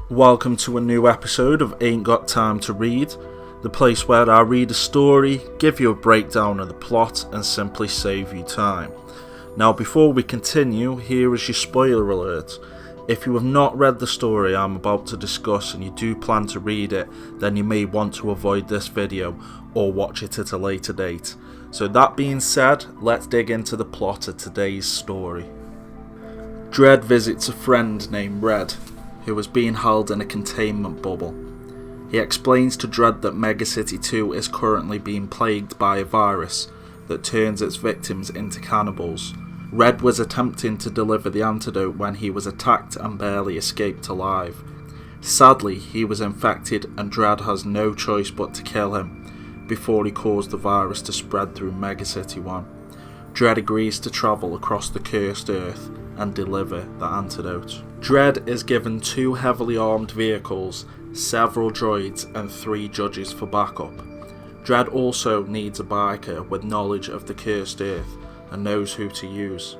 Welcome to a new episode of Ain't Got Time to Read, the place where I read a story, give you a breakdown of the plot and simply save you time. Now before we continue, here is your spoiler alert. If you have not read the story I'm about to discuss and you do plan to read it, then you may want to avoid this video or watch it at a later date. So that being said, let's dig into the plot of today's story. Dredd visits a friend named Red, who was being held in a containment bubble. He explains to Dredd that Mega-City 2 is currently being plagued by a virus that turns its victims into cannibals. Red was attempting to deliver the antidote when he was attacked and barely escaped alive. Sadly, he was infected and Dredd has no choice but to kill him before he caused the virus to spread through Mega-City One. Dredd agrees to travel across the cursed earth and deliver the antidote. Dredd is given 2 heavily armed vehicles, several droids and 3 judges for backup. Dredd also needs a biker with knowledge of the cursed earth and knows who to use.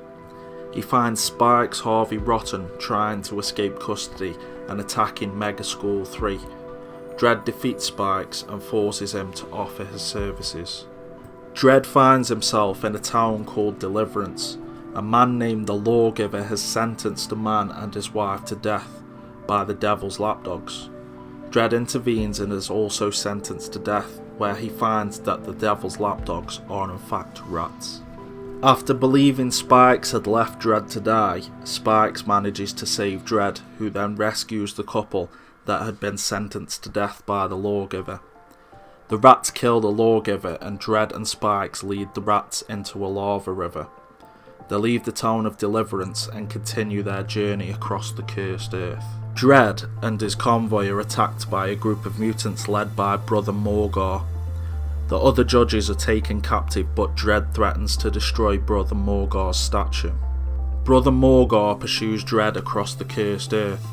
He finds SPIKES Harvey Rotten trying to escape custody and attacking Mega School 3. Dredd defeats Spikes and forces him to offer his services. Dredd finds himself in a town called Deliverance. A man named the Lawgiver has sentenced a man and his wife to death by the Devil's Lapdogs. Dredd intervenes and is also sentenced to death, where he finds that the Devil's Lapdogs are in fact rats. After believing Spikes had left Dredd to die, Spikes manages to save Dredd, who then rescues the couple that had been sentenced to death by the Lawgiver. The rats kill the Lawgiver and Dredd and Spikes lead the rats into a lava river. They leave the town of Deliverance and continue their journey across the cursed earth. Dredd and his convoy are attacked by a group of mutants led by Brother Morgar. The other judges are taken captive, but Dredd threatens to destroy Brother Morgar's statue. Brother Morgar pursues Dredd across the cursed earth.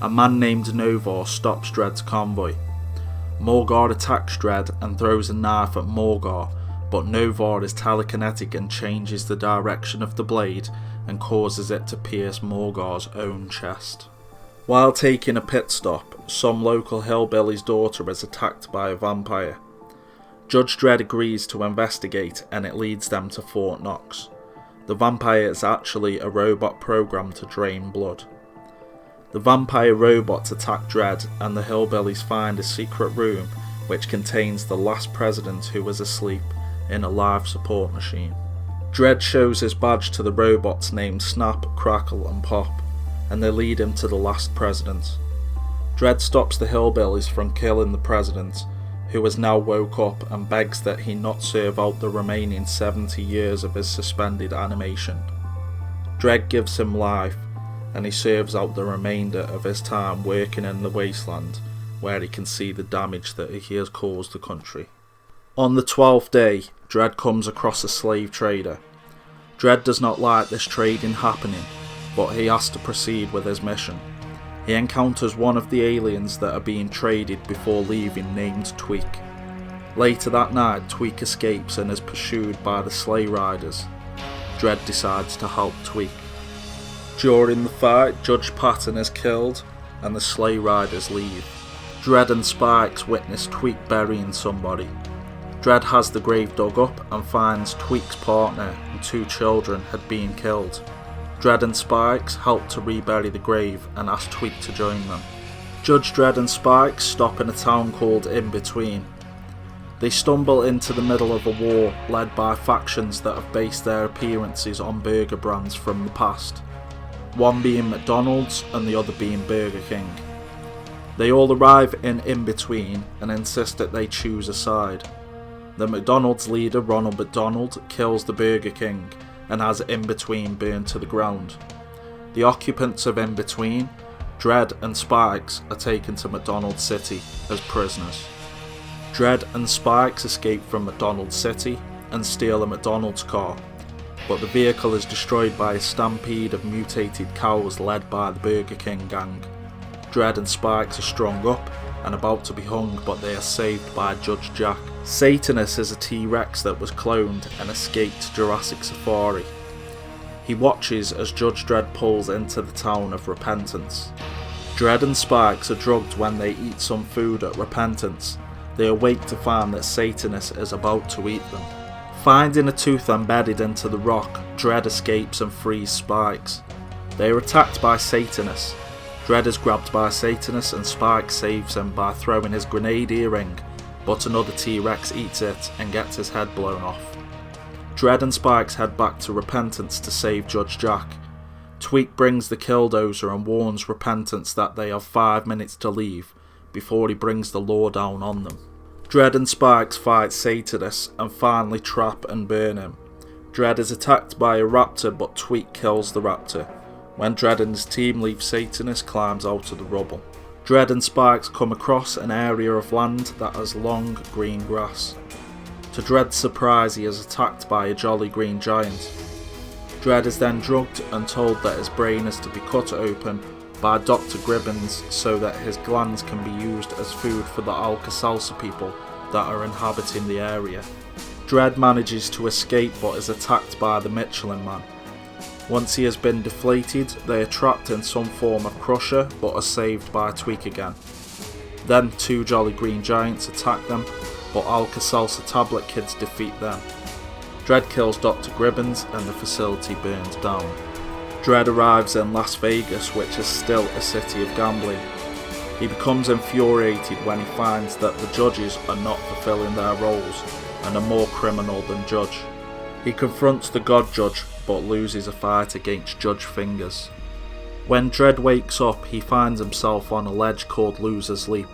A man named Novar stops Dredd's convoy. Morgar attacks Dredd and throws a knife at Morgar, but Novar is telekinetic and changes the direction of the blade and causes it to pierce Morgar's own chest. While taking a pit stop, some local hillbilly's daughter is attacked by a vampire. Judge Dredd agrees to investigate and it leads them to Fort Knox. The vampire is actually a robot programmed to drain blood. The vampire robots attack Dredd and the hillbillies find a secret room which contains the last president who was asleep in a life support machine. Dredd shows his badge to the robots named Snap, Crackle and Pop, and they lead him to the last president. Dredd stops the hillbillies from killing the president, who has now woke up and begs that he not serve out the remaining 70 years of his suspended animation. Dredd gives him life, and he serves out the remainder of his time working in the wasteland, where he can see the damage that he has caused the country. On the 12th day, Dredd comes across a slave trader. Dredd does not like this trading happening, but he has to proceed with his mission. He encounters one of the aliens that are being traded before leaving, named Tweak. Later that night, Tweak escapes and is pursued by the sleigh riders. Dredd decides to help Tweak. During the fight, Judge Patton is killed and the sleigh riders leave. Dredd and Spikes witness Tweak burying somebody. Dredd has the grave dug up and finds Tweak's partner and 2 children had been killed. Dredd and Spikes help to rebury the grave and ask Tweak to join them. Judge Dredd and Spikes stop in a town called In Between. They stumble into the middle of a war led by factions that have based their appearances on burger brands from the past, one being McDonald's and the other being Burger King. They all arrive in Between and insist that they choose a side. The McDonald's leader, Ronald McDonald, kills the Burger King and has In Between burned to the ground. The occupants of In Between, Dredd and Spikes, are taken to McDonald City as prisoners. Dredd and Spikes escape from McDonald City and steal a McDonald's car, but the vehicle is destroyed by a stampede of mutated cows led by the Burger King gang. Dredd and Spikes are strung up and about to be hung, but they are saved by Judge Jack. Satanus is a T-Rex that was cloned and escaped Jurassic Safari. He watches as Judge Dredd pulls into the town of Repentance. Dredd and Spikes are drugged when they eat some food at Repentance. They awake to find that Satanus is about to eat them. Finding a tooth embedded into the rock, Dredd escapes and frees Spikes. They are attacked by Satanus. Dredd is grabbed by Satanus and Spikes saves him by throwing his grenade earring, but another T-Rex eats it and gets his head blown off. Dredd and Spikes head back to Repentance to save Judge Jack. Tweak brings the Killdozer and warns Repentance that they have 5 minutes to leave before he brings the law down on them. Dredd and Spikes fight Satanus and finally trap and burn him. Dredd is attacked by a raptor, but Tweak kills the raptor. When Dredd and his team leave, Satanus climbs out of the rubble. Dredd and Spikes come across an area of land that has long green grass. To Dredd's surprise, he is attacked by a jolly green giant. Dredd is then drugged and told that his brain is to be cut open by Dr. Gribbons so that his glands can be used as food for the Alka-Seltzer people that are inhabiting the area. Dredd manages to escape but is attacked by the Michelin Man. Once he has been deflated, they are trapped in some form of crusher but are saved by Tweak again. Then 2 jolly green giants attack them, but Alka-Seltzer tablet kids defeat them. Dredd kills Dr. Gribbons and the facility burns down. Dredd arrives in Las Vegas, which is still a city of gambling. He becomes infuriated when he finds that the judges are not fulfilling their roles and are more criminal than Judge. He confronts the God Judge but loses a fight against Judge Fingers. When Dredd wakes up, he finds himself on a ledge called Loser's Leap,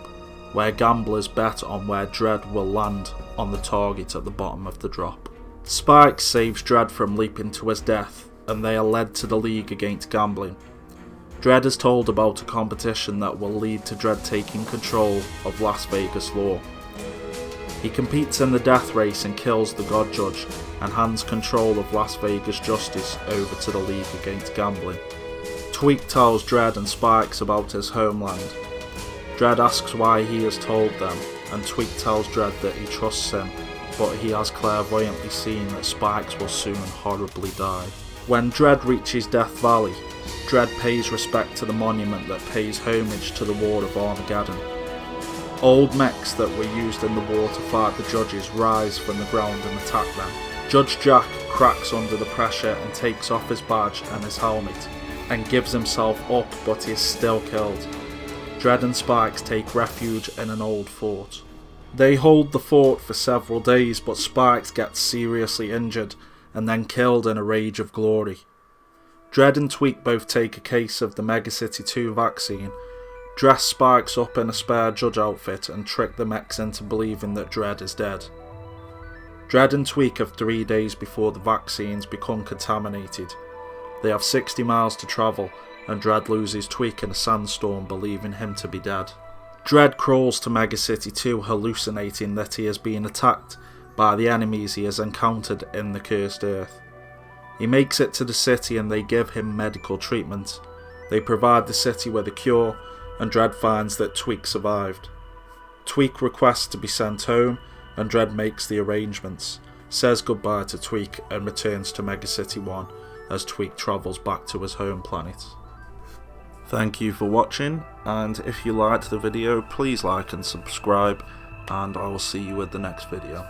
where gamblers bet on where Dredd will land on the target at the bottom of the drop. Spikes saves Dredd from leaping to his death, and they are led to the League Against Gambling. Dredd is told about a competition that will lead to Dredd taking control of Las Vegas law. He competes in the death race and kills the God Judge, and hands control of Las Vegas justice over to the League Against Gambling. Tweak tells Dredd and Spikes about his homeland. Dredd asks why he has told them, and Tweak tells Dredd that he trusts him, but he has clairvoyantly seen that Spikes will soon horribly die. When Dredd reaches Death Valley, Dredd pays respect to the monument that pays homage to the War of Armageddon. Old mechs that were used in the war to fight the judges rise from the ground and attack them. Judge Jack cracks under the pressure and takes off his badge and his helmet, and gives himself up, but he is still killed. Dredd and Spikes take refuge in an old fort. They hold the fort for several days, but Spikes gets seriously injured and then killed in a rage of glory. Dredd and Tweak both take a case of the Mega-City 2 vaccine, dress Spikes up in a spare Judge outfit and trick the mechs into believing that Dredd is dead. Dredd and Tweak have 3 days before the vaccines become contaminated. They have 60 miles to travel, and Dredd loses Tweak in a sandstorm, believing him to be dead. Dredd crawls to Mega-City 2, hallucinating that he is being attacked by the enemies he has encountered in the Cursed Earth. He makes it to the city and they give him medical treatment. They provide the city with a cure, and Dredd finds that Tweak survived. Tweak requests to be sent home, and Dredd makes the arrangements, says goodbye to Tweak and returns to Mega-City One as Tweak travels back to his home planet. Thank you for watching, and if you liked the video, please like and subscribe, and I will see you at the next video.